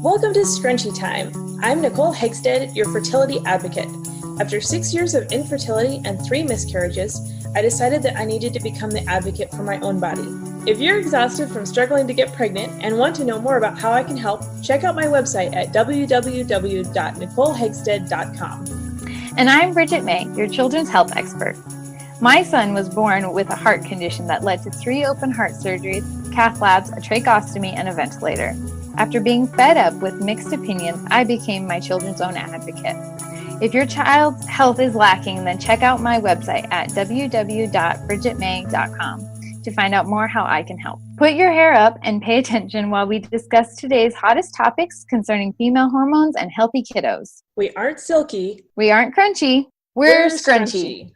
Welcome to Scrunchy Time. I'm Nicole Hegstead, your fertility advocate. After 6 years of infertility and 3 miscarriages, I decided that I needed to become the advocate for my own body. If you're exhausted from struggling to get pregnant and want to know more about how I can help, check out my website at www.nicolehegstead.com. And I'm Bridget May, your children's health expert. My son was born with a heart condition that led to 3 open heart surgeries, cath labs, a tracheostomy, and a ventilator. After being fed up with mixed opinions, I became my children's own advocate. If your child's health is lacking, then check out my website at www.bridgetmay.com to find out more how I can help. Put your hair up and pay attention while we discuss today's hottest topics concerning female hormones and healthy kiddos. We aren't silky. We aren't crunchy. We're scrunchy.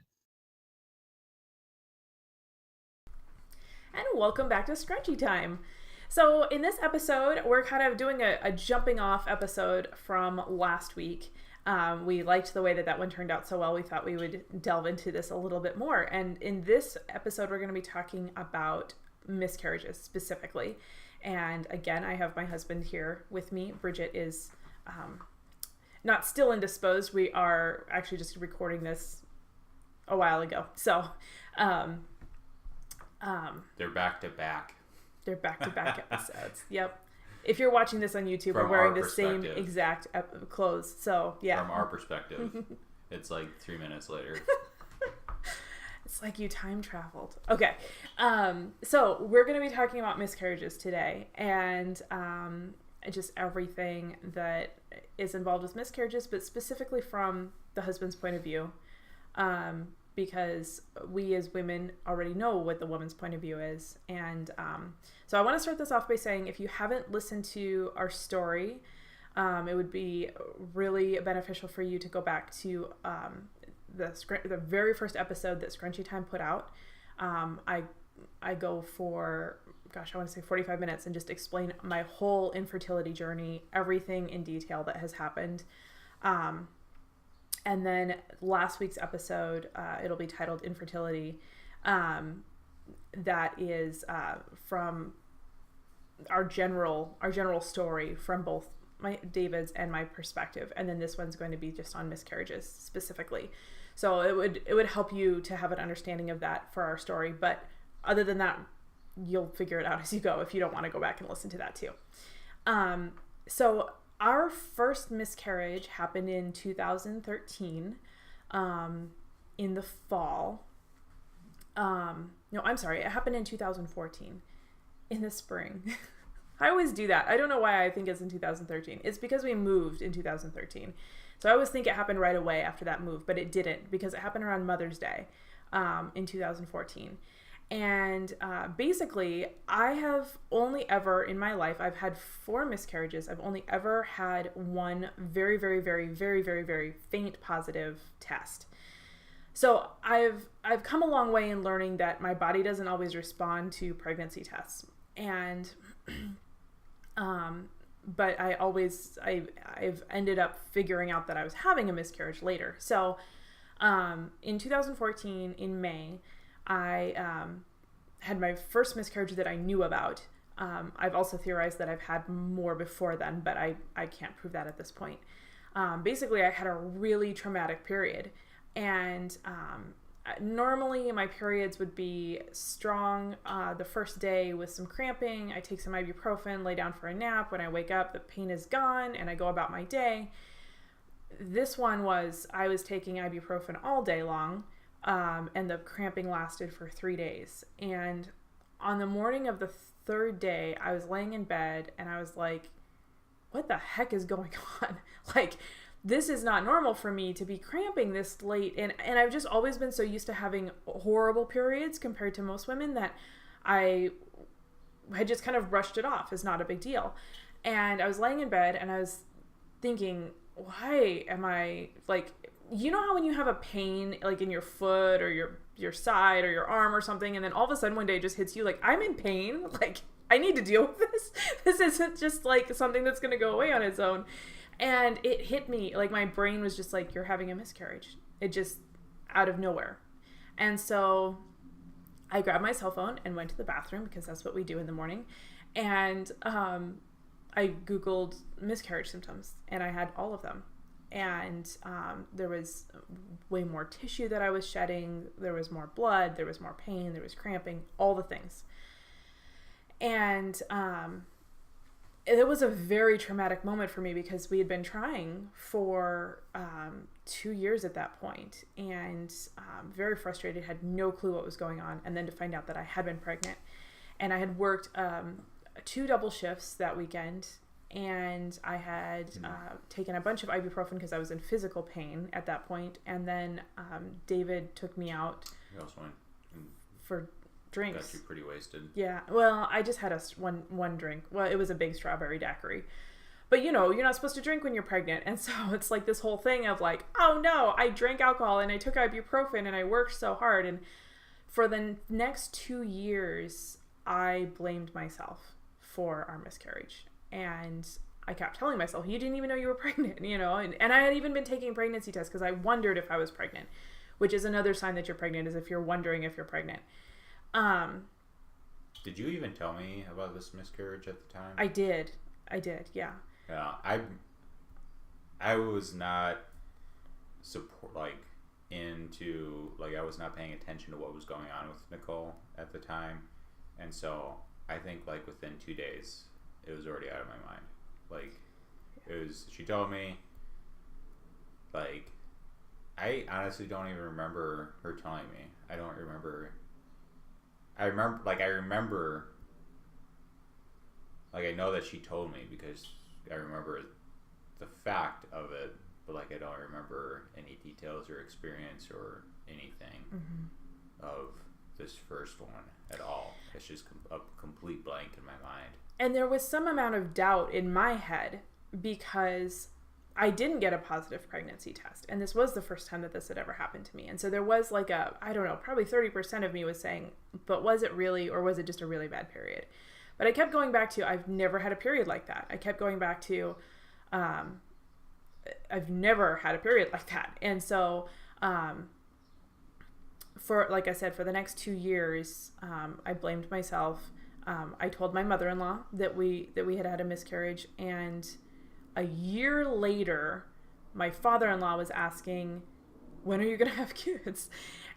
And welcome back to Scrunchy Time. So in this episode, we're kind of doing a jumping off episode from last week. We liked the way that one turned out so well. We thought we would delve into this a little bit more. And in this episode, we're going to be talking about miscarriages specifically. And again, I have my husband here with me. Bridget is not still indisposed. We are actually just recording this a while ago. So they're back to back. They're back-to-back episodes. Yep. If you're watching this on YouTube, we're wearing the same exact clothes. So, yeah. From our perspective, it's like 3 minutes later. It's like you time traveled. Okay. So we're going to be talking about miscarriages today and just everything that is involved with miscarriages, but specifically from the husband's point of view. Because we as women already know what the woman's point of view is. And so I want to start this off by saying if you haven't listened to our story, it would be really beneficial for you to go back to the very first episode that Scrunchy Time put out. I go for, I want to say 45 minutes and just explain my whole infertility journey, everything in detail that has happened. And then last week's episode, it'll be titled Infertility. That is from our general story from both David's and my perspective. And then this one's going to be just on miscarriages specifically. So it would help you to have an understanding of that for our story. But other than that, you'll figure it out as you go if you don't want to go back and listen to that too. So our first miscarriage happened in 2013, in the fall. It happened in 2014, in the spring. I always do that. I don't know why I think it's in 2013. It's because we moved in 2013. So I always think it happened right away after that move, but it didn't because it happened around Mother's Day, in 2014. And basically, I have only ever, in my life, I've had 4 miscarriages. I've only ever had one very, very, very, very, very, very faint positive test. So I've come a long way in learning that my body doesn't always respond to pregnancy tests. And, but I've ended up figuring out that I was having a miscarriage later. So in 2014, in May, I had my first miscarriage that I knew about. I've also theorized that I've had more before then, but I can't prove that at this point. Basically, I had a really traumatic period. And normally my periods would be strong the first day with some cramping. I take some ibuprofen, lay down for a nap. When I wake up, the pain is gone, and I go about my day. This one I was taking ibuprofen all day long. And the cramping lasted for 3 days. And on the morning of the 3rd day, I was laying in bed and I was like, what the heck is going on? Like, this is not normal for me to be cramping this late. And I've just always been so used to having horrible periods compared to most women that I had just kind of brushed it off as not a big deal. And I was laying in bed and I was thinking, why am I like, you know how when you have a pain like in your foot or your side or your arm or something, and then all of a sudden one day it just hits you like, I'm in pain, like I need to deal with this. This isn't just like something that's going to go away on its own. And it hit me, like my brain was just like, you're having a miscarriage. It just out of nowhere. And so I grabbed my cell phone and went to the bathroom because that's what we do in the morning. And I Googled miscarriage symptoms, and I had all of them. And there was way more tissue that I was shedding. There was more blood. There was more pain. There was cramping, all the things. And it was a very traumatic moment for me because we had been trying for 2 years at that point, and very frustrated, had no clue what was going on. And then to find out that I had been pregnant, and I had worked 2 double shifts that weekend, and I had taken a bunch of ibuprofen because I was in physical pain at that point. And then David took me out for drinks. Got you pretty wasted. Yeah. Well, I just had one drink. Well, it was a big strawberry daiquiri. But, you know, you're not supposed to drink when you're pregnant. And so it's like this whole thing of like, oh, no, I drank alcohol and I took ibuprofen and I worked so hard. And for the next 2 years, I blamed myself for our miscarriage. And I kept telling myself, you didn't even know you were pregnant, you know. And I had even been taking pregnancy tests because I wondered if I was pregnant, which is another sign that you're pregnant, is if you're wondering if you're pregnant. Did you even tell me about this miscarriage at the time? I did, yeah. Yeah, I was not I was not paying attention to what was going on with Nicole at the time, and so I think like within 2 days it was already out of my mind. Like she told me, like, I honestly don't even remember her telling me. I remember, I know that she told me because I remember the fact of it, but like I don't remember any details or experience or anything of this first one at all. It's just a complete blank in my mind. And there was some amount of doubt in my head because I didn't get a positive pregnancy test. And this was the first time that this had ever happened to me. And so there was like I don't know, probably 30% of me was saying, but was it really, or was it just a really bad period? But I kept going back to, I've never had a period like that. I kept going back to, I've never had a period like that. And so, like I said, for the next 2 years, I blamed myself. I told my mother-in-law that we had a miscarriage, and a year later, my father-in-law was asking, when are you going to have kids?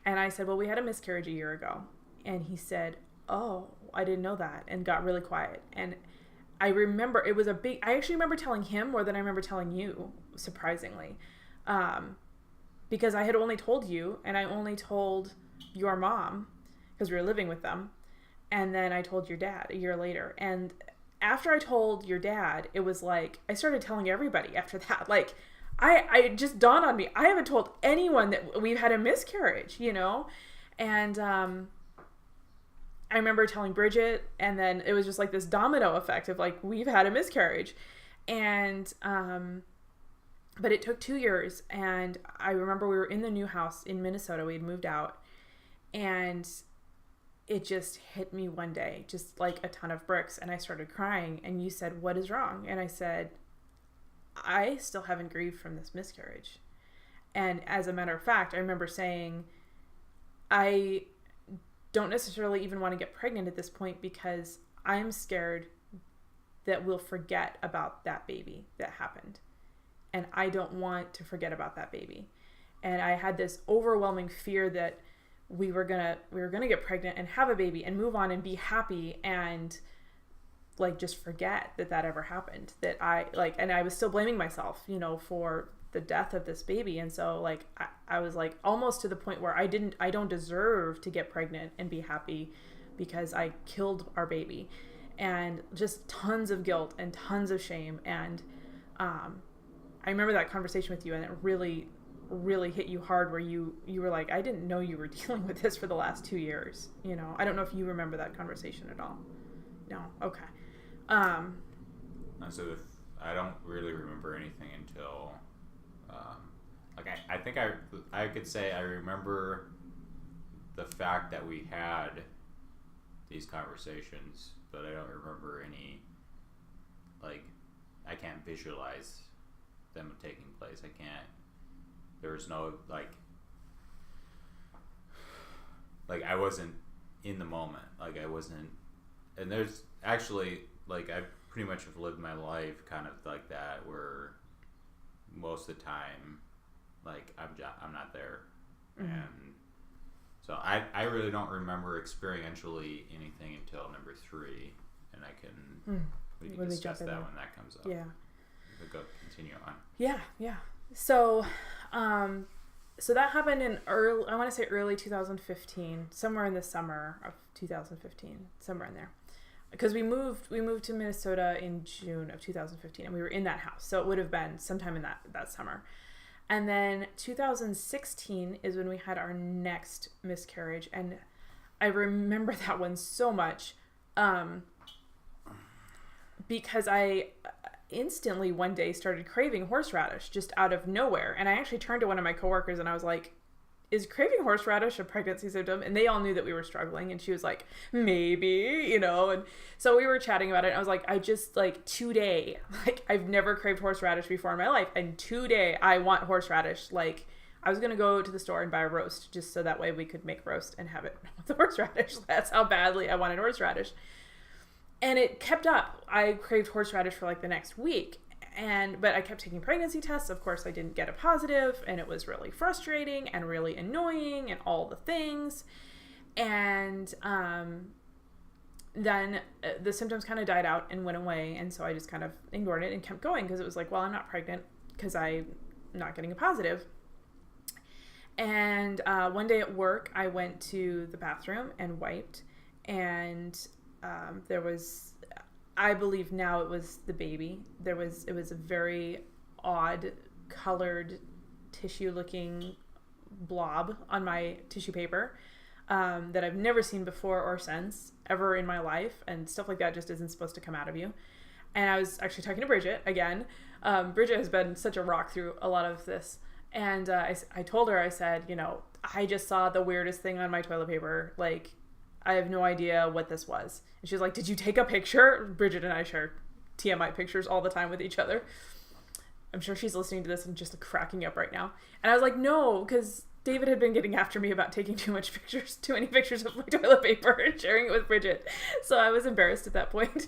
And I said, well, we had a miscarriage a year ago. And he said, oh, I didn't know that, and got really quiet. And I remember I actually remember telling him more than I remember telling you, surprisingly, because I had only told you, and I only told your mom because we were living with them. And then I told your dad a year later. And after I told your dad, it was like, I started telling everybody after that. Like, I just dawned on me, I haven't told anyone that we've had a miscarriage, you know? And I remember telling Bridget, and then it was just like this domino effect of like, we've had a miscarriage. And, but it took 2 years. And I remember we were in the new house in Minnesota. We had moved out, and it just hit me one day, just like a ton of bricks. And I started crying, and you said, what is wrong? And I said, I still haven't grieved from this miscarriage. And as a matter of fact, I remember saying, I don't necessarily even want to get pregnant at this point because I'm scared that we'll forget about that baby that happened. And I don't want to forget about that baby. And I had this overwhelming fear that we were gonna get pregnant and have a baby and move on and be happy and like just forget that ever happened. That and I was still blaming myself, you know, for the death of this baby. And so like I was like almost to the point where I don't deserve to get pregnant and be happy because I killed our baby, and just tons of guilt and tons of shame. And I remember that conversation with you, and it really hit you hard, where you were like, I didn't know you were dealing with this for the last 2 years. You know, I don't know if you remember that conversation at all. No. Okay. And so I don't really remember anything until, I think I could say I remember the fact that we had these conversations, but I don't remember any, like, I can't visualize them taking place. I can't. There was no, like I wasn't in the moment. Like, I wasn't, and there's actually, like, pretty much have lived my life kind of like that, where most of the time, like, I'm not there. Mm-hmm. And so I really don't remember experientially anything until number 3, and we can discuss that when that comes up. Yeah. We'll go continue on. Yeah. So, so that happened in early 2015, somewhere in the summer of 2015, somewhere in there. Because we moved to Minnesota in June of 2015, and we were in that house. So it would have been sometime in that summer. And then 2016 is when we had our next miscarriage, and I remember that one so much, because I instantly one day started craving horseradish just out of nowhere. And I actually turned to one of my coworkers and I was like, is craving horseradish a pregnancy symptom? And they all knew that we were struggling. And she was like, maybe, And so we were chatting about it. And I was like, I just today, I've never craved horseradish before in my life. And today I want horseradish. I was going to go to the store and buy a roast just so that way we could make roast and have it with the horseradish. That's how badly I wanted horseradish. And it kept up. I craved horseradish for the next week. But I kept taking pregnancy tests. Of course, I didn't get a positive, and it was really frustrating and really annoying and all the things. And then the symptoms kind of died out and went away. And so I just kind of ignored it and kept going because it was like, well, I'm not pregnant because I'm not getting a positive. And one day at work, I went to the bathroom and wiped, and there was, I believe now it was the baby. It was a very odd colored tissue looking blob on my tissue paper that I've never seen before or since ever in my life, and stuff like that just isn't supposed to come out of you. And I was actually talking to Bridget again. Bridget has been such a rock through a lot of this. And I told her, I said, I just saw the weirdest thing on my toilet paper. I have no idea what this was. And she was like, did you take a picture? Bridget and I share TMI pictures all the time with each other. I'm sure she's listening to this and just cracking up right now. And I was like, no, because David had been getting after me about taking too many pictures of my toilet paper and sharing it with Bridget. So I was embarrassed at that point.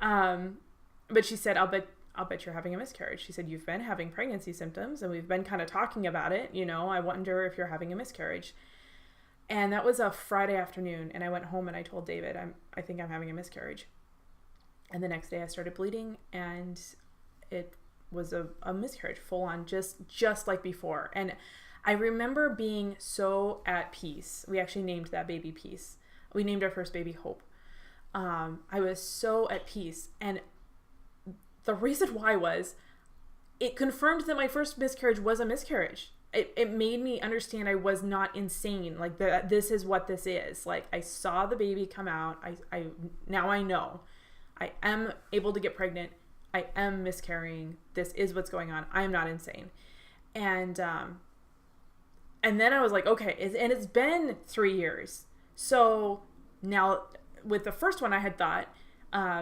But she said, I'll bet you're having a miscarriage. She said, you've been having pregnancy symptoms and we've been kind of talking about it. I wonder if you're having a miscarriage. And that was a Friday afternoon, and I went home and I told David, I think I'm having a miscarriage. And the next day I started bleeding, and it was a miscarriage, full on, just like before. And I remember being so at peace. We actually named that baby Peace. We named our first baby Hope. I was so at peace. And the reason why was, it confirmed that my first miscarriage was a miscarriage. It made me understand I was not insane. That this is what this is. I saw the baby come out. Now I know. I am able to get pregnant. I am miscarrying. This is what's going on. I am not insane. And then I was like, okay, and it's been 3 years. So now with the first one I had thought,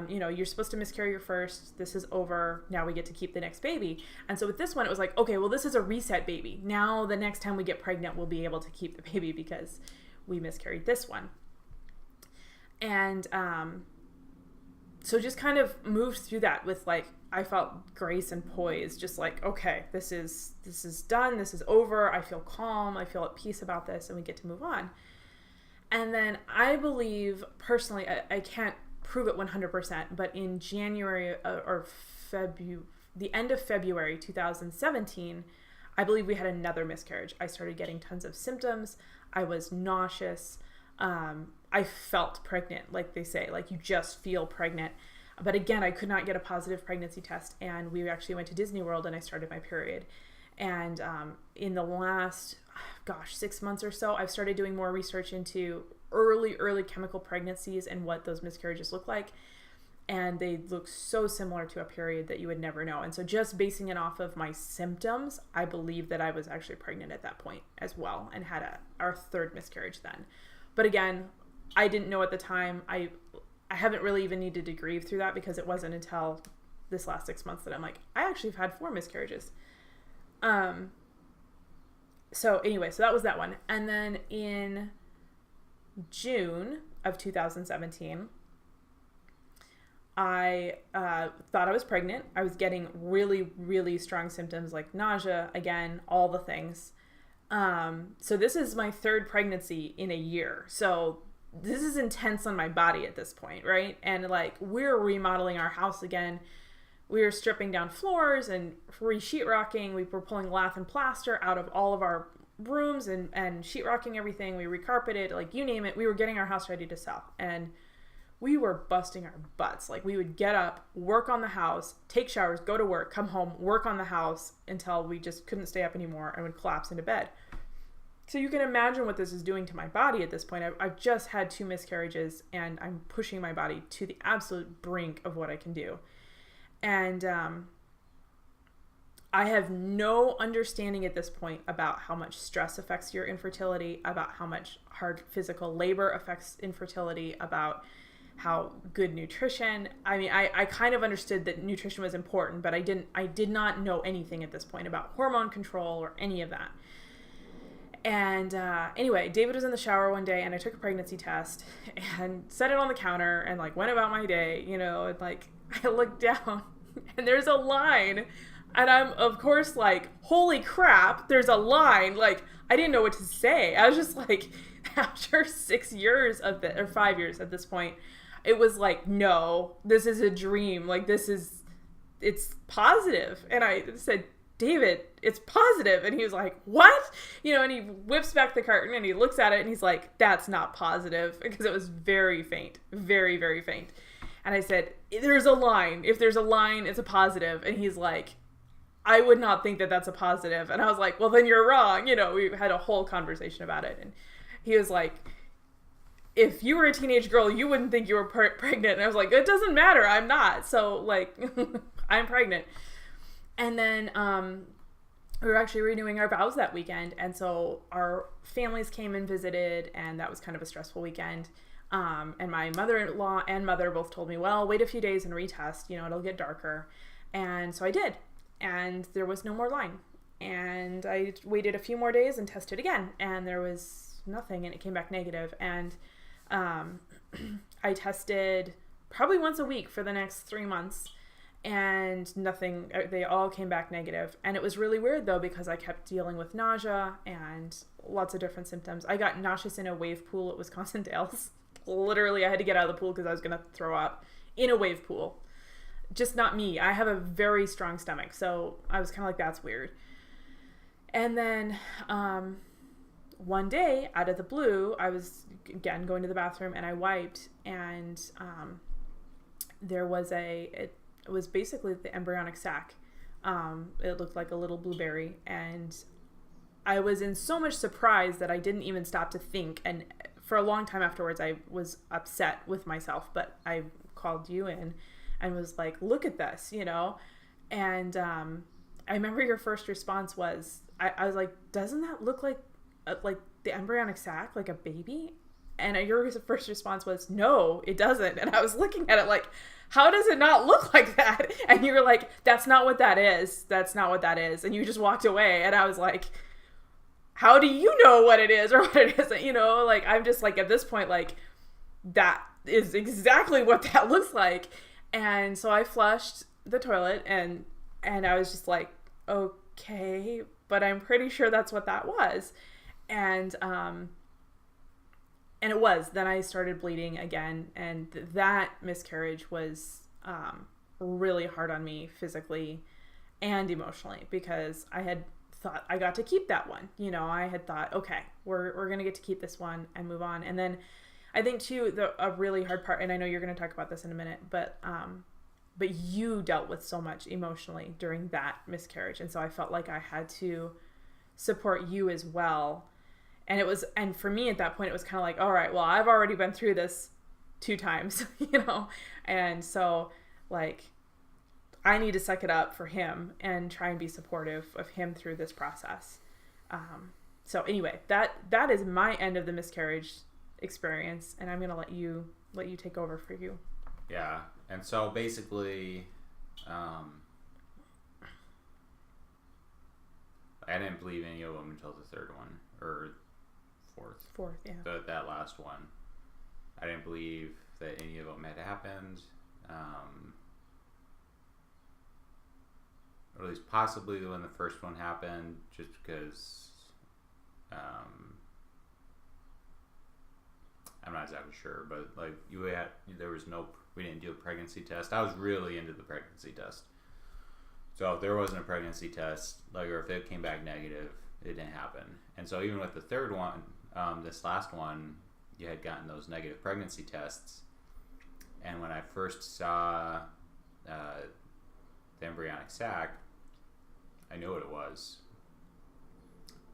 you're supposed to miscarry your first. This is over. Now we get to keep the next baby. And so with this one, it was like, okay, well, this is a reset baby. Now the next time we get pregnant, we'll be able to keep the baby because we miscarried this one. And so just kind of moved through that with I felt grace and poise, just okay, this is done. This is over. I feel calm. I feel at peace about this, and we get to move on. And then I believe personally, I can't prove it 100%, but in January or the end of February 2017, I believe we had another miscarriage. I started getting tons of symptoms. I was nauseous. I felt pregnant, like they say, you just feel pregnant. But again, I could not get a positive pregnancy test, and we actually went to Disney World and I started my period. And in the last, 6 months or so, I've started doing more research into early chemical pregnancies and what those miscarriages look like. And they look so similar to a period that you would never know. And so just basing it off of my symptoms, I believe that I was actually pregnant at that point as well, and had our third miscarriage then. But again, I didn't know at the time. I haven't really even needed to grieve through that, because it wasn't until this last 6 months that I'm like, I actually have had 4 miscarriages. So anyway, so that was that one. And then in June of 2017, I thought I was pregnant. I was getting really, really strong symptoms like nausea, again, all the things. So this is my third pregnancy in a year. So this is intense on my body at this point, right? And like, we're remodeling our house again. We were stripping down floors and re-sheetrocking. We were pulling lath and plaster out of all of our rooms and sheetrocking everything. We recarpeted, like, you name it. We were getting our house ready to sell. And we were busting our butts. Like, we would get up, work on the house, take showers, go to work, come home, work on the house until we just couldn't stay up anymore and would collapse into bed. So you can imagine what this is doing to my body at this point. I've just had 2 miscarriages, and I'm pushing my body to the absolute brink of what I can do. And I have no understanding at this point about how much stress affects your infertility, about how much hard physical labor affects infertility, about how good nutrition. I mean, I kind of understood that nutrition was important, but I did not know anything at this point about hormone control or any of that. And anyway, David was in the shower one day, and I took a pregnancy test and set it on the counter and like went about my day, you know, and like I looked down and there's a line, and I'm of course like, holy crap, there's a line. Like, I didn't know what to say. I was just like, after 6 years of it, or 5 years at this point, it was like, no, this is a dream. Like, it's positive. And I said, David, it's positive. And he was like, what? You know, and he whips back the curtain and he looks at it and he's like, that's not positive, because it was very faint, very, very faint. And I said, there's a line. If there's a line, it's a positive. And he's like, I would not think that that's a positive. And I was like, well, then you're wrong. You know, we had a whole conversation about it. And he was like, if you were a teenage girl, you wouldn't think you were pregnant. And I was like, it doesn't matter. I'm not. So like, I'm pregnant. And then we were actually renewing our vows that weekend. And so our families came and visited, and that was kind of a stressful weekend. And my mother-in-law and mother both told me, well, wait a few days and retest, you know, it'll get darker. And so I did. And there was no more line. And I waited a few more days and tested again. And there was nothing, and it came back negative. And I tested probably once a week for the next 3 months. And nothing, they all came back negative. And it was really weird though, because I kept dealing with nausea and lots of different symptoms. I got nauseous in a wave pool at Wisconsin Dells. Literally, I had to get out of the pool because I was going to throw up in a wave pool. Just not me. I have a very strong stomach. So I was kind of like, that's weird. And then one day, out of the blue, I was, again, going to the bathroom, and I wiped, and there was it was basically the embryonic sac. It looked like a little blueberry, and I was in so much surprise that I didn't even stop to think. And for a long time afterwards, I was upset with myself, but I called you in and was like, look at this, you know? And I remember your first response was, I was like, doesn't that look like the embryonic sac, like a baby? And your first response was, no, it doesn't. And I was looking at it like, how does it not look like that? And you were like, that's not what that is. That's not what that is. And you just walked away. And I was like, how do you know what it is or what it isn't? You know, like, I'm just like, at this point, like, that is exactly what that looks like. And so I flushed the toilet, and I was just like, okay, but I'm pretty sure that's what that was. And it was. Then I started bleeding again, and that miscarriage was really hard on me physically and emotionally, because I had thought I got to keep that one. You know, I had thought, okay, we're gonna get to keep this one and move on. And then I think too, a really hard part, and I know you're gonna talk about this in a minute, but you dealt with so much emotionally during that miscarriage, and so I felt like I had to support you as well. And for me at that point, it was kind of like, all right, well, I've already been through this 2 times, you know? And so like, I need to suck it up for him and try and be supportive of him through this process. So anyway, that is my end of the miscarriage experience. And I'm going to let you take over for you. Yeah. And so basically, I didn't believe any of them until the 3rd one, or fourth, yeah. That last one. I didn't believe that any of them had happened or at least possibly when the first one happened, just because I'm not exactly sure, but like we didn't do a pregnancy test. I was really into the pregnancy test. So if there wasn't a pregnancy test, like, or if it came back negative, it didn't happen. And so even with the third one, this last one, you had gotten those negative pregnancy tests. And when I first saw the embryonic sac, I knew what it was,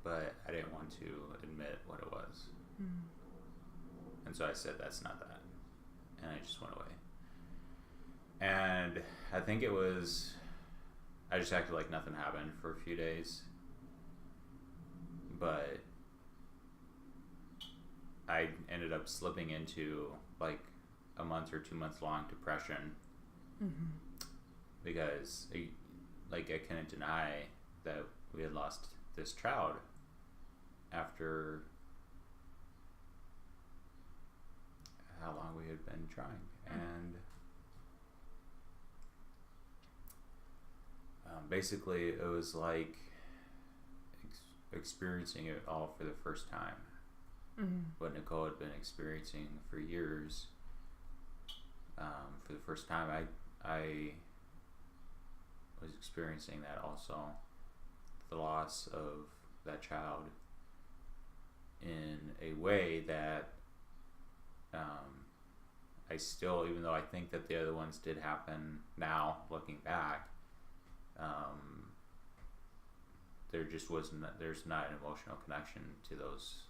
but I didn't want to admit what it was. And so I said, that's not that. And I just went away. And I think I just acted like nothing happened for a few days. But I ended up slipping into like a month or 2 months long depression. Because I couldn't deny that we had lost this child after how long we had been trying. And basically it was like experiencing it all for the first time. What Nicole had been experiencing for years, for the first time, I was experiencing that also, the loss of that child in a way that I still, even though I think that the other ones did happen now, looking back, there's not an emotional connection to those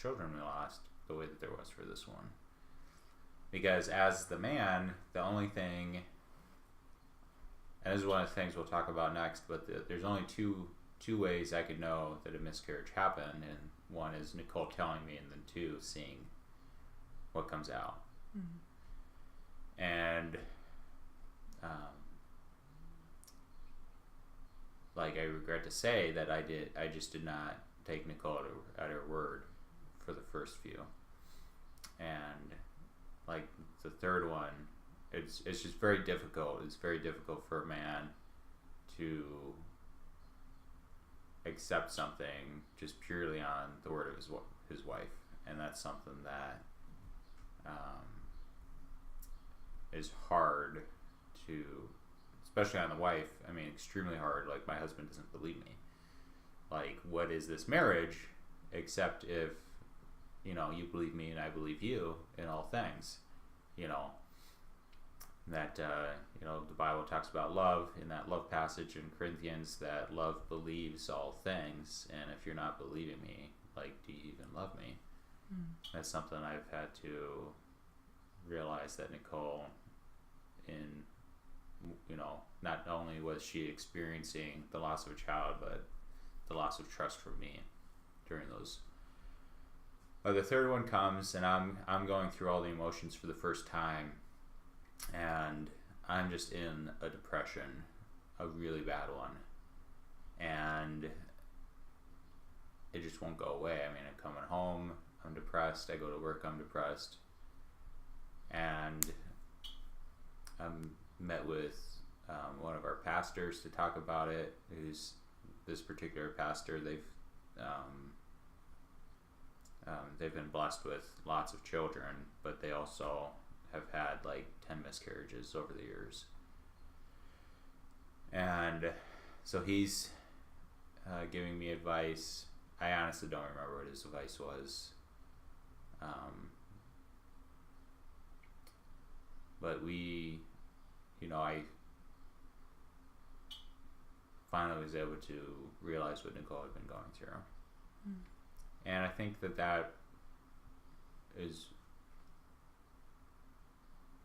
children we lost the way that there was for this one. Because as the man, the only thing, and this is one of the things we'll talk about next, but there's only two ways I could know that a miscarriage happened, and one is Nicole telling me, and then two, seeing what comes out. And like, I regret to say that I just did not take Nicole at her word for the first few. And like the third one, it's just very difficult. It's very difficult for a man to accept something just purely on the word of his wife, and that's something that is hard to, especially on the wife. I mean, extremely hard. Like, my husband doesn't believe me. Like, what is this marriage except if, you believe me and I believe you in all things. That the Bible talks about love in that love passage in Corinthians, that love believes all things, and if you're not believing me, like, do you even love me? That's something I've had to realize, that Nicole, not only was she experiencing the loss of a child, but the loss of trust from me during those. The third one comes, and I'm going through all the emotions for the first time, and I'm just in a depression, a really bad one, and it just won't go away. I mean, I'm coming home, I'm depressed. I go to work, I'm depressed, and I'm met with one of our pastors to talk about it. Who's this particular pastor? They've been blessed with lots of children, but they also have had like 10 miscarriages over the years. And so he's giving me advice. I honestly don't remember what his advice was. But I finally was able to realize what Nicole had been going through. And I think that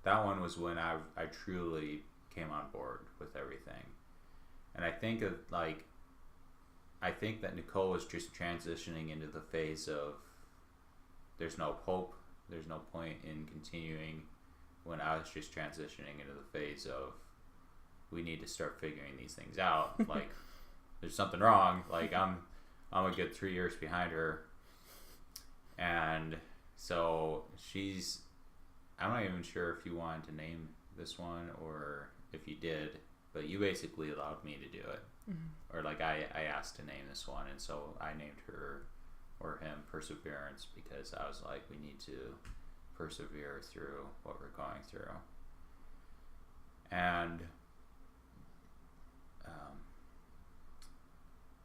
one was when I truly came on board with everything. And I think that Nicole was just transitioning into the phase of there's no hope, there's no point in continuing, when I was just transitioning into the phase of we need to start figuring these things out. Like, there's something wrong. Like, I'm a good 3 years behind her. And so I'm not even sure if you wanted to name this one, or if you did, but you basically allowed me to do it. Mm-hmm. Or like I asked to name this one, and so I named her or him Perseverance, because I was like, we need to persevere through what we're going through. And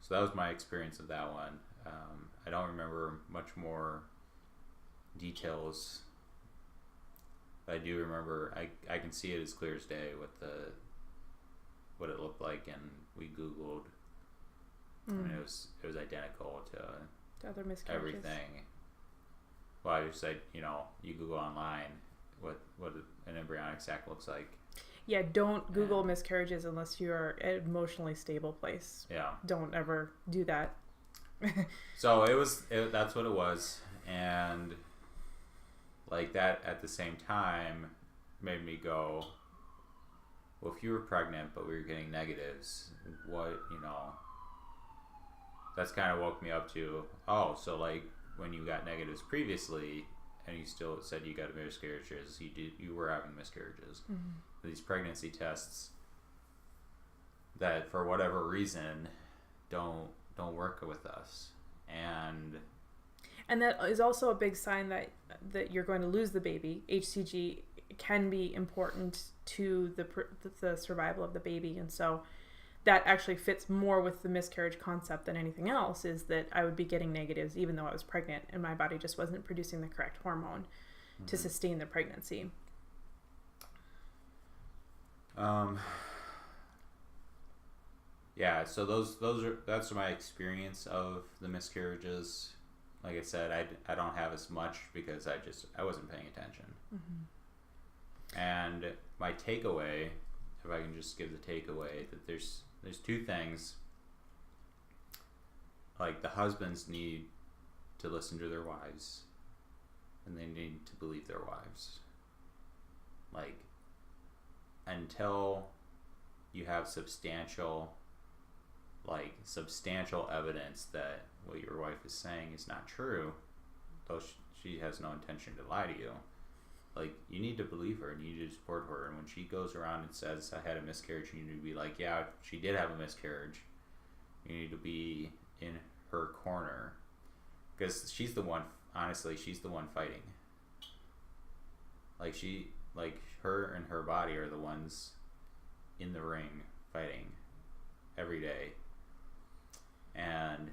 so that was my experience of that one. I don't remember much more details. I do remember I can see it as clear as day what it looked like, and we Googled, and it was identical to other miscarriages. Everything. Well, I just said, you Google online what an embryonic sac looks like. Yeah, don't Google miscarriages unless you are at an emotionally stable place. Yeah. Don't ever do that. So that's what it was, and like that at the same time made me go, well, if you were pregnant but we were getting negatives, what, that's kind of woke me up to, oh, so like when you got negatives previously and you still said you got miscarriages, you were having miscarriages. Mm-hmm. These pregnancy tests that for whatever reason don't work with us, and that is also a big sign that you're going to lose the baby. HCG can be important to the survival of the baby, and so that actually fits more with the miscarriage concept than anything else, is that I would be getting negatives even though I was pregnant and my body just wasn't producing the correct hormone to sustain the pregnancy. Yeah, so that's my experience of the miscarriages. Like I said, I don't have as much because I wasn't paying attention. Mm-hmm. And my takeaway, if I can just give the takeaway, that there's two things. Like, the husbands need to listen to their wives, and they need to believe their wives. Like, until you have substantial evidence that what your wife is saying is not true, though she has no intention to lie to you, like, you need to believe her and you need to support her. And when she goes around and says, I had a miscarriage, you need to be like, yeah, she did have a miscarriage. You need to be in her corner, because she's the one fighting. Her and her body are the ones in the ring fighting every day, and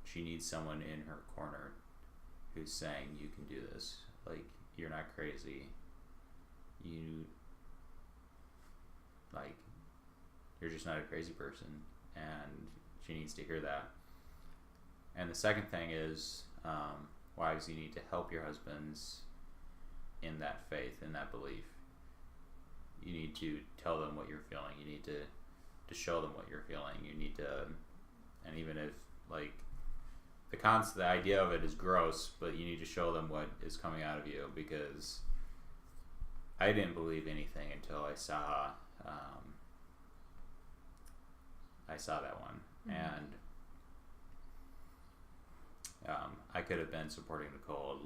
she needs someone in her corner who's saying, you can do this, like, you're not crazy, you're just not a crazy person, and she needs to hear that. And the second thing is, wives, you need to help your husbands in that faith, in that belief. You need to tell them what you're feeling. You need to show them what you're feeling. You need to, and even if, like, the idea of it is gross, but you need to show them what is coming out of you, because I didn't believe anything until I saw that one. Mm-hmm. And I could have been supporting Nicole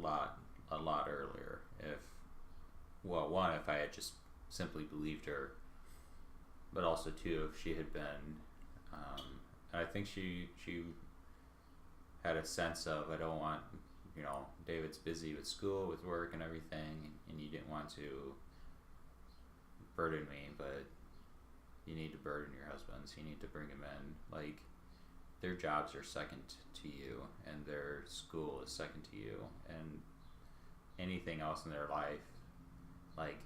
a lot earlier if I had just simply believed her, but also two, if she had been I think she had a sense of, I don't want, David's busy with school, with work and everything, and you didn't want to burden me, but you need to burden your husbands. You need to bring them in. Like, their jobs are second to you, and their school is second to you, and anything else in their life, like,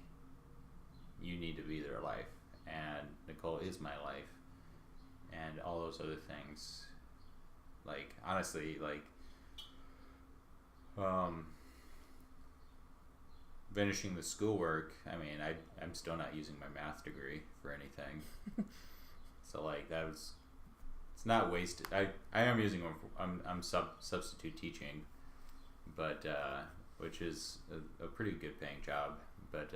you need to be their life, and Nicole is my life, and all those other things. Like, honestly, like, finishing the schoolwork, I mean, I'm still not using my math degree for anything. So, like, it's not wasted. I am using one. I'm substitute teaching, but which is a pretty good paying job. But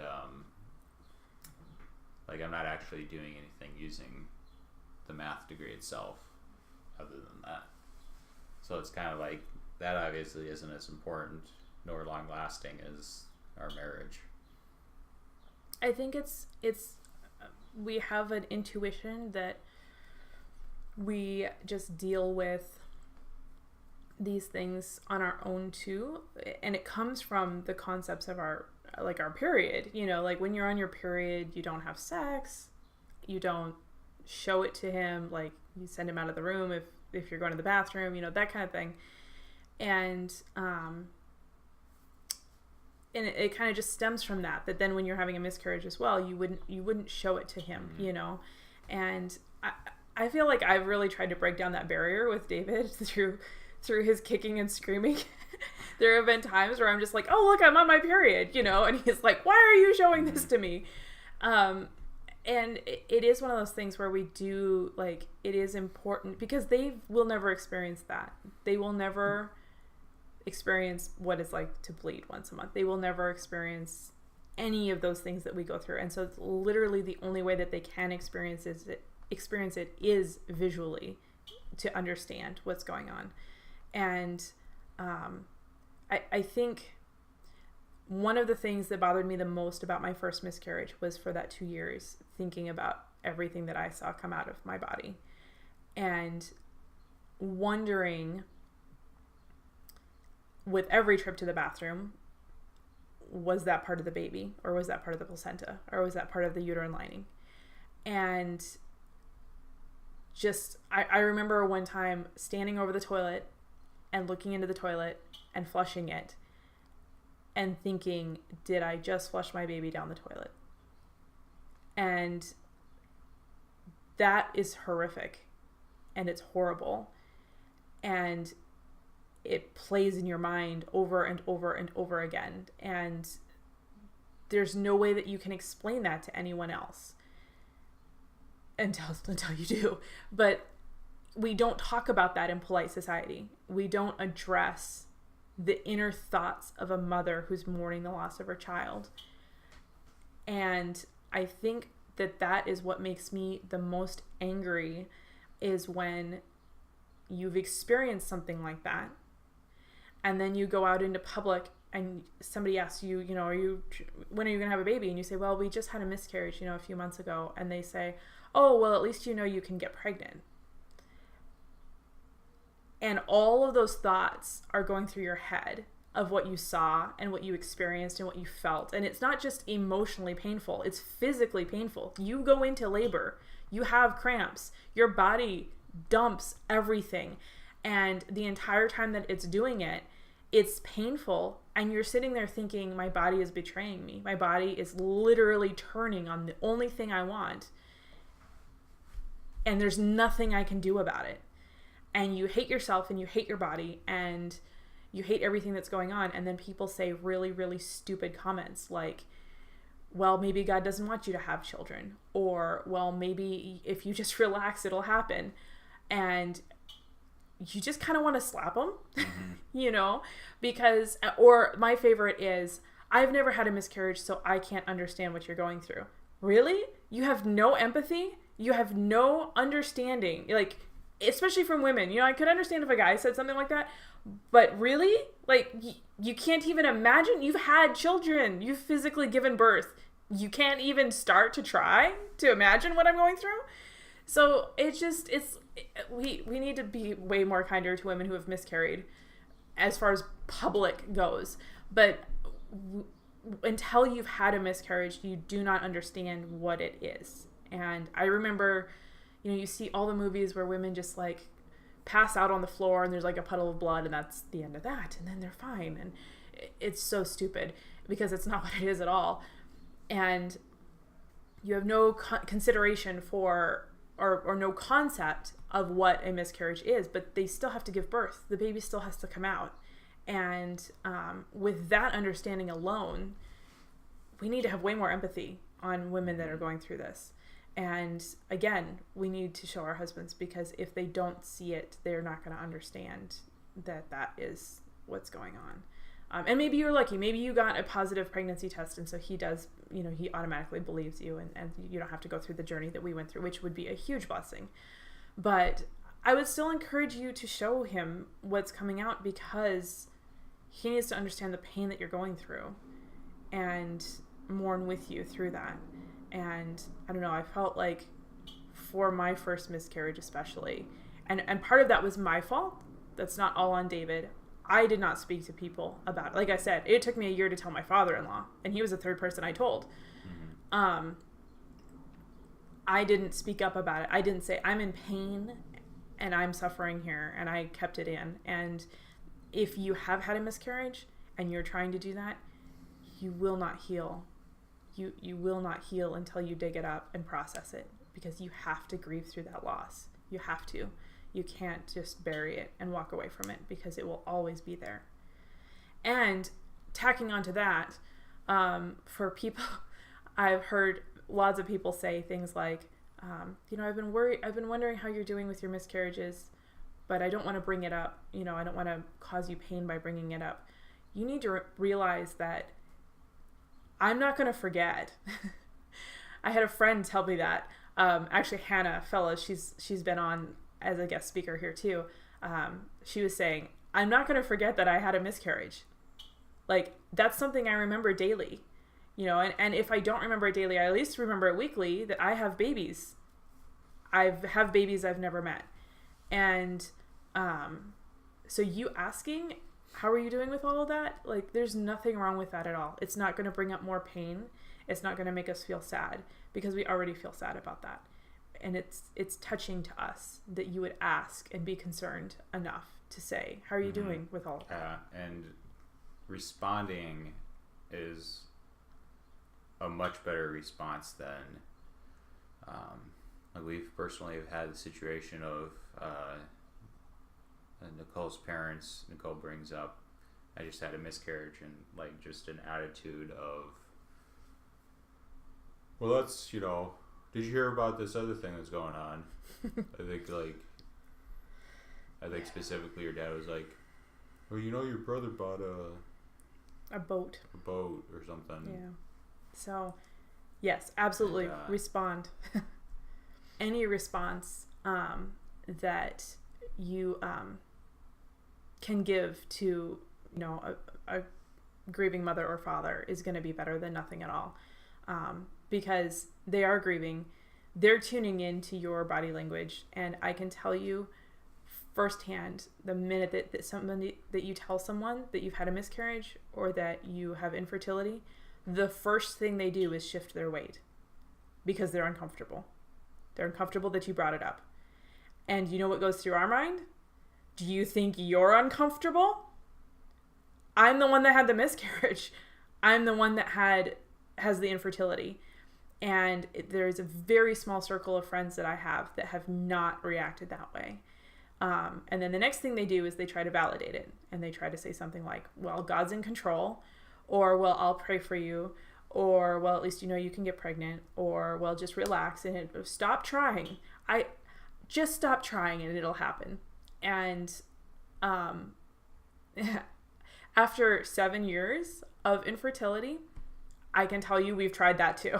like, I'm not actually doing anything using the math degree itself, other than that. So it's kind of like, that obviously isn't as important nor long lasting as our marriage. I think it's we have an intuition that we just deal with these things on our own too, and it comes from the concepts of our period. You know, like when you're on your period, you don't have sex, you don't show it to him, like you send him out of the room if you're going to the bathroom, you know, that kind of thing. And it kind of just stems from that then when you're having a miscarriage as well, you wouldn't show it to him, you know. And I feel like I've really tried to break down that barrier with David through his kicking and screaming. There have been times where I'm just like, oh, look, I'm on my period, you know, and he's like, why are you showing this to me? And it is one of those things where we do, like, it is important because they will never experience that. They will never experience what it's like to bleed once a month. They will never experience any of those things that we go through. And so it's literally the only way that they can experience it is visually, to understand what's going on. And I think one of the things that bothered me the most about my first miscarriage was for that 2 years thinking about everything that I saw come out of my body and wondering with every trip to the bathroom, was that part of the baby, or was that part of the placenta, or was that part of the uterine lining? And just, I remember one time standing over the toilet and looking into the toilet and flushing it and thinking, did I just flush my baby down the toilet? And that is horrific, and it's horrible, and it plays in your mind over and over and over again, and there's no way that you can explain that to anyone else until you do. But we don't talk about that in polite society. We don't address the inner thoughts of a mother who's mourning the loss of her child. And I think that is what makes me the most angry, is when you've experienced something like that, and then you go out into public and somebody asks you, you know, when are you going to have a baby? And you say, well, we just had a miscarriage, you know, a few months ago. And they say, oh, well, at least you know you can get pregnant. And all of those thoughts are going through your head of what you saw and what you experienced and what you felt. And it's not just emotionally painful, it's physically painful. You go into labor, you have cramps, your body dumps everything. And the entire time that it's doing it, it's painful. And you're sitting there thinking, my body is betraying me. My body is literally turning on the only thing I want. And there's nothing I can do about it. And you hate yourself and you hate your body and you hate everything that's going on. And then people say really, really stupid comments like, well, maybe God doesn't want you to have children. Or, well, maybe if you just relax, it'll happen. And you just kind of want to slap them, you know, because, or my favorite is, I've never had a miscarriage, so I can't understand what you're going through. Really? You have no empathy? You have no understanding, like, especially from women. You know, I could understand if a guy said something like that, but really? Like, you can't even imagine. You've had children. You've physically given birth. You can't even start to try to imagine what I'm going through. So we need to be way more kinder to women who have miscarried as far as public goes. But until you've had a miscarriage, you do not understand what it is. And I remember, you know, you see all the movies where women just like pass out on the floor and there's like a puddle of blood and that's the end of that. And then they're fine. And it's so stupid because it's not what it is at all. And you have no consideration for or no concept of what a miscarriage is, but they still have to give birth. The baby still has to come out. And with that understanding alone, we need to have way more empathy on women that are going through this. And again, we need to show our husbands, because if they don't see it, they're not going to understand that is what's going on. And maybe you're lucky. Maybe you got a positive pregnancy test, and so he does, you know, he automatically believes you, and you don't have to go through the journey that we went through, which would be a huge blessing. But I would still encourage you to show him what's coming out, because he needs to understand the pain that you're going through. And mourn with you through that. And I don't know, I felt like for my first miscarriage especially, and part of that was my fault. That's not all on David. I did not speak to people about it. Like I said, it took me a year to tell my father-in-law, and he was the third person I told. I didn't speak up about it. I didn't say, I'm in pain and I'm suffering here, and I kept it in. And if you have had a miscarriage and you're trying to do that, you will not heal. You will not heal until you dig it up and process it, because you have to grieve through that loss. You have to. You can't just bury it and walk away from it, because it will always be there. And tacking onto that, for people, I've heard lots of people say things like, I've been wondering how you're doing with your miscarriages, but I don't want to bring it up. I don't want to cause you pain by bringing it up. You need to realize that I'm not going to forget. I had a friend tell me that. Actually, Hannah Fellows, she's been on as a guest speaker here too. She was saying, I'm not going to forget that I had a miscarriage. Like, that's something I remember daily. And if I don't remember it daily, I at least remember it weekly, that I have babies. I have babies I've never met. And so you asking, how are you doing with all of that? Like, there's nothing wrong with that at all. It's not going to bring up more pain. It's not going to make us feel sad, because we already feel sad about that. And it's touching to us that you would ask and be concerned enough to say, how are you doing with all of that? And responding is a much better response than like we've personally had the situation of Nicole's parents. Nicole brings up, I just had a miscarriage, and like just an attitude of, well, that's, did you hear about this other thing that's going on? I think specifically your dad was like, well, your brother bought a boat or something. Yeah. So, yes, absolutely. Respond. Any response that you can give to, a grieving mother or father is going to be better than nothing at all. Because they are grieving. They're tuning into your body language. And I can tell you firsthand, the minute that you tell someone that you've had a miscarriage or that you have infertility, the first thing they do is shift their weight, because they're uncomfortable. They're uncomfortable that you brought it up. And you know what goes through our mind? Do you think you're uncomfortable? I'm the one that had the miscarriage. I'm the one that has the infertility. And there's a very small circle of friends that I have that have not reacted that way. And then the next thing they do is they try to validate it. And they try to say something like, well, God's in control. Or, well, I'll pray for you. Or, well, at least you can get pregnant. Or, well, just relax and stop trying. Just stop trying and it'll happen. And after 7 years of infertility, I can tell you we've tried that too.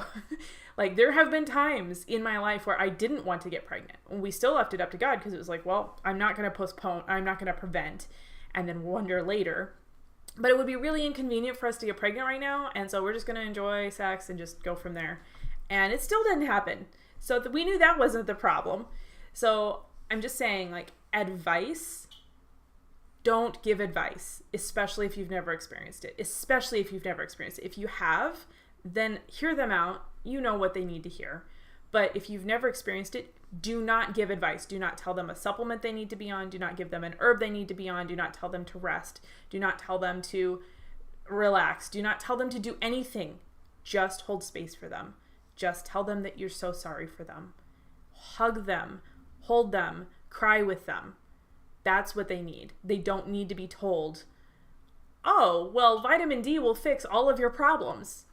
Like, there have been times in my life where I didn't want to get pregnant. We still left it up to God, because it was like, well, I'm not going to postpone. I'm not going to prevent and then wonder later. But it would be really inconvenient for us to get pregnant right now. And so we're just going to enjoy sex and just go from there. And it still didn't happen. So we knew that wasn't the problem. So I'm just saying, like, advice, don't give advice, especially if you've never experienced it. If you have, then hear them out. You know what they need to hear. But if you've never experienced it, do not give advice. Do not tell them a supplement they need to be on. Do not give them an herb they need to be on. Do not tell them to rest. Do not tell them to relax. Do not tell them to do anything. Just hold space for them. Just tell them that you're so sorry for them. Hug them. Hold them. Cry with them. That's what they need. They don't need to be told, oh, well, vitamin D will fix all of your problems.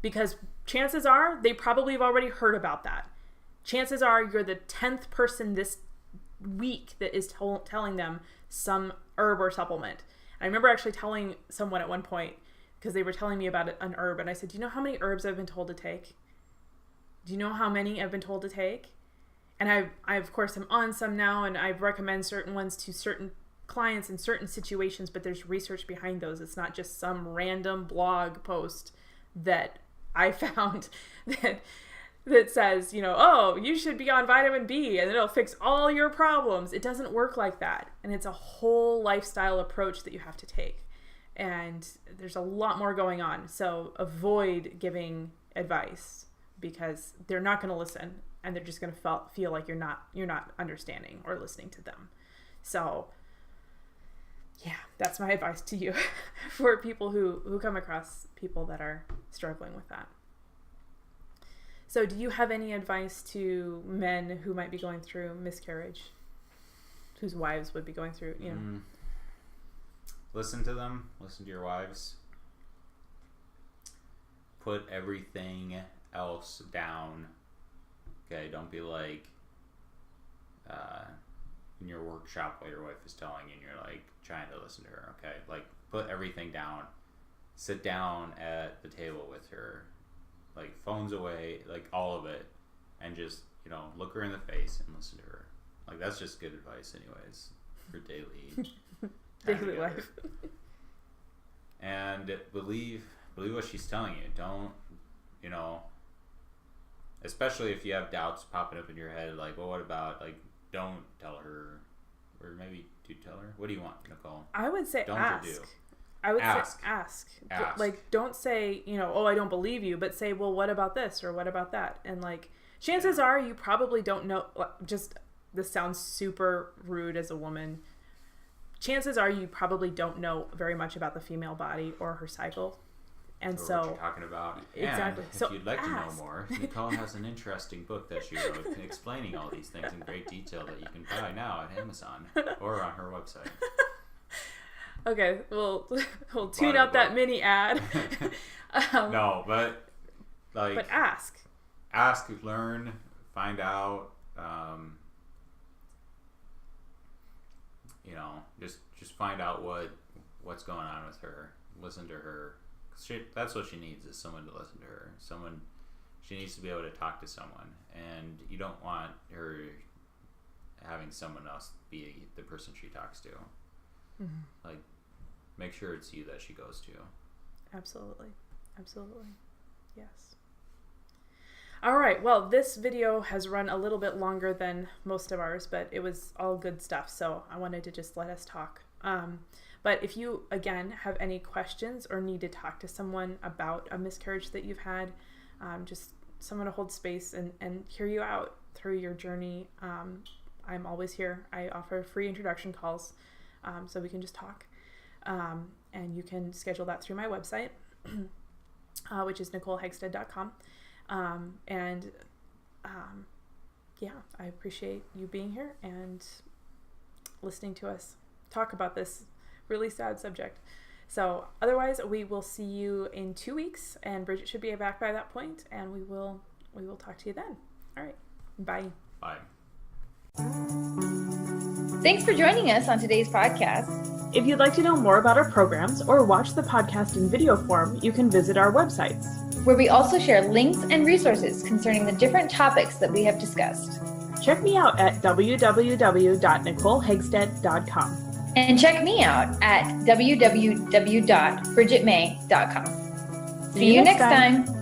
Because chances are they probably have already heard about that. Chances are you're the 10th person this week that is telling them some herb or supplement. I remember actually telling someone at one point, because they were telling me about an herb, and I said, do you know how many herbs I've been told to take? Do you know how many I've been told to take? And I of course am on some now, and I recommend certain ones to certain clients in certain situations, but there's research behind those. It's not just some random blog post that I found that says, oh, you should be on vitamin B and it'll fix all your problems. It doesn't work like that. And it's a whole lifestyle approach that you have to take. And there's a lot more going on. So avoid giving advice because they're not going to listen and they're just going to feel like you're not understanding or listening to them. So yeah, that's my advice to you for people who come across people that are struggling with that. So do you have any advice to men who might be going through miscarriage, whose wives would be going through, Listen to them. Listen to your wives. Put everything else down. Okay, don't be like in your workshop while your wife is telling you and you're like trying to listen to her. Okay, like put everything down. Sit down at the table with her. Like phones away, like all of it, and just look her in the face and listen to her. Like that's just good advice, anyways, for daily life. And believe what she's telling you. Don't especially if you have doubts popping up in your head, like, well, what about, like, don't tell her, or maybe do tell her. What do you want, Nicole? I would say don't ask. Do. I would ask. say ask. Ask. Like, don't say, oh, I don't believe you, but say, well, what about this or what about that? And, like, chances are you probably don't know, just, this sounds super rude as a woman. Chances are you probably don't know very much about the female body or her cycle. And so what you're talking about. Exactly. And so if you'd like ask. to know more, Nicole has an interesting book that she wrote explaining all these things in great detail that you can buy now at Amazon or on her website. Okay, we'll tune out that mini ad. No, but like. But ask. Ask, learn, find out. Just find out what's going on with her. Listen to her. That's what she needs, is someone to listen to her. She needs to be able to talk to someone, and you don't want her having someone else be the person she talks to. Mm-hmm. Like, make sure it's you that she goes to. Absolutely. Yes. All right. Well, this video has run a little bit longer than most of ours, but it was all good stuff. So I wanted to just let us talk. But if you, again, have any questions or need to talk to someone about a miscarriage that you've had, just someone to hold space and hear you out through your journey, I'm always here. I offer free introduction calls, so we can just talk. And you can schedule that through my website, which is NicoleHegsted.com. Yeah, I appreciate you being here and listening to us talk about this really sad subject. So otherwise, we will see you in 2 weeks, and Bridget should be back by that point, and we will talk to you then. All right. Bye. Bye. Thanks for joining us on today's podcast. If you'd like to know more about our programs or watch the podcast in video form, you can visit our websites, where we also share links and resources concerning the different topics that we have discussed. Check me out at www.NicoleHegsted.com. And check me out at www.bridgetmay.com. See you next time.